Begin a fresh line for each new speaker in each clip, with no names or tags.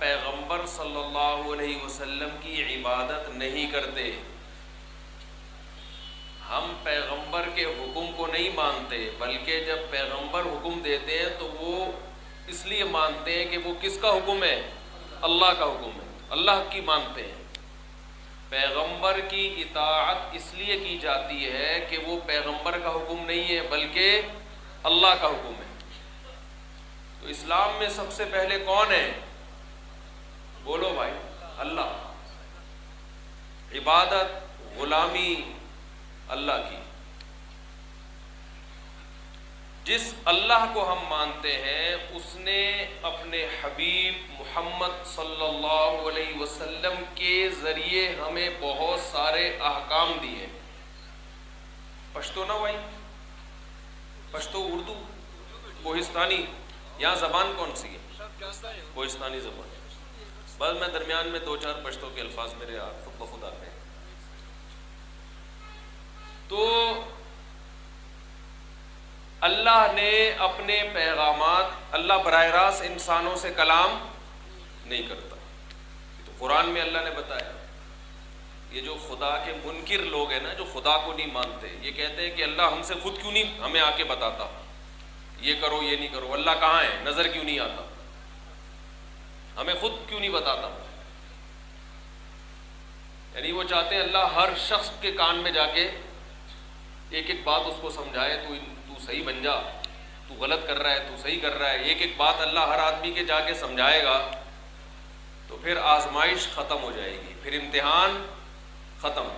پیغمبر صلی اللہ علیہ وسلم کی عبادت نہیں کرتے، ہم پیغمبر کے حکم کو نہیں مانتے، بلکہ جب پیغمبر حکم دیتے ہیں تو وہ اس لیے مانتے ہیں کہ وہ کس کا حکم ہے؟ اللہ کا حکم ہے، اللہ کی مانتے ہیں۔ پیغمبر کی اطاعت اس لیے کی جاتی ہے کہ وہ پیغمبر کا حکم نہیں ہے بلکہ اللہ کا حکم ہے۔ تو اسلام میں سب سے پہلے کون ہے؟ بولو بھائی، اللہ۔ عبادت، غلامی اللہ کی۔ جس اللہ کو ہم مانتے ہیں اس نے اپنے حبیب محمد صلی اللہ علیہ وسلم کے ذریعے ہمیں بہت سارے احکام دیے۔ پشتو نا بھائی، پشتو، اردو، کوہستانی، یہاں زبان کون سی ہے؟ کوہستانی زبان۔ بس میں درمیان میں دو چار پشتو کے الفاظ میرے خود بخود آتے ہیں۔ تو اللہ نے اپنے پیغامات، اللہ براہ راست انسانوں سے کلام نہیں کرتا، تو قرآن میں اللہ نے بتایا۔ یہ جو خدا کے منکر لوگ ہیں نا، جو خدا کو نہیں مانتے، یہ کہتے ہیں کہ اللہ ہم سے خود کیوں نہیں ہمیں آ کے بتاتا، یہ کرو یہ نہیں کرو، اللہ کہاں ہے، نظر کیوں نہیں آتا، ہمیں خود کیوں نہیں بتاتا۔ یعنی وہ چاہتے ہیں اللہ ہر شخص کے کان میں جا کے ایک ایک بات اس کو سمجھائے، تو صحیح بن جا، تو غلط کر رہا ہے، تو صحیح کر رہا ہے، ایک ایک بات اللہ ہر آدمی کے جا کے سمجھائے گا تو پھر آزمائش ختم ہو جائے گی، پھر امتحان ختم۔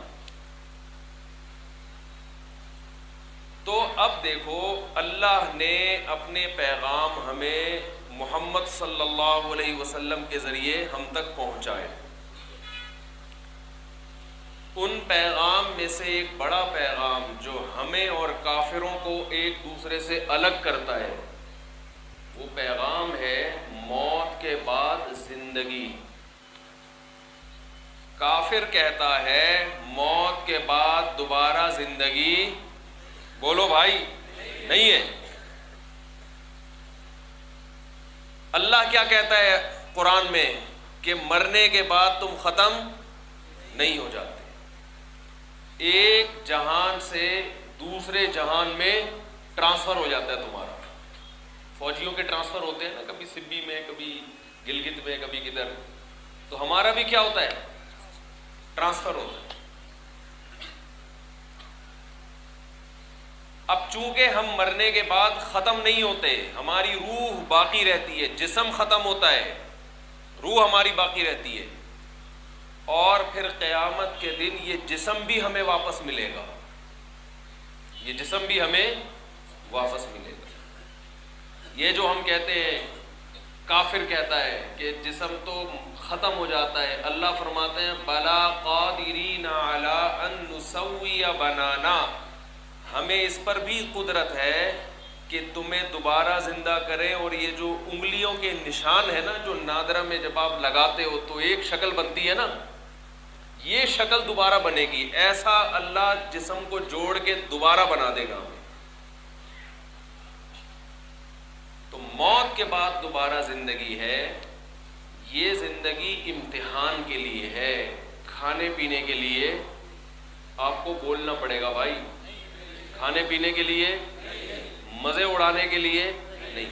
تو اب دیکھو، اللہ نے اپنے پیغام ہمیں محمد صلی اللہ علیہ وسلم کے ذریعے ہم تک پہنچائے۔ ان پیغام میں سے ایک بڑا پیغام جو ہمیں اور کافروں کو ایک دوسرے سے الگ کرتا ہے، وہ پیغام ہے موت کے بعد زندگی۔ کافر کہتا ہے موت کے بعد دوبارہ زندگی، بولو بھائی، نہیں ہے۔ اللہ کیا کہتا ہے قرآن میں کہ مرنے کے بعد تم ختم نہیں ہو جاتے، ایک جہان سے دوسرے جہان میں ٹرانسفر ہو جاتا ہے تمہارا۔ فوجیوں کے ٹرانسفر ہوتے ہیں نا، کبھی سبی میں، کبھی گلگت میں، کبھی کدھر، تو ہمارا بھی کیا ہوتا ہے؟ ٹرانسفر ہوتا ہے۔ اب چونکہ ہم مرنے کے بعد ختم نہیں ہوتے، ہماری روح باقی رہتی ہے، جسم ختم ہوتا ہے، روح ہماری باقی رہتی ہے، اور پھر قیامت کے دن یہ جسم بھی ہمیں واپس ملے گا، یہ جسم بھی ہمیں واپس ملے گا۔ یہ جو ہم کہتے ہیں، کافر کہتا ہے کہ جسم تو ختم ہو جاتا ہے، اللہ فرماتے ہیں بلا قادرین علی ان نسوی بنانا، ہمیں اس پر بھی قدرت ہے کہ تمہیں دوبارہ زندہ کریں، اور یہ جو انگلیوں کے نشان ہے نا، جو نادرہ میں جب آپ لگاتے ہو تو ایک شکل بنتی ہے نا، یہ شکل دوبارہ بنے گی، ایسا اللہ جسم کو جوڑ کے دوبارہ بنا دے گا ہمیں۔ تو موت کے بعد دوبارہ زندگی ہے، یہ زندگی امتحان کے لیے ہے، کھانے پینے کے لیے آپ کو بولنا پڑے گا بھائی، کھانے پینے کے لیے، مزے اڑانے کے لیے نہیں۔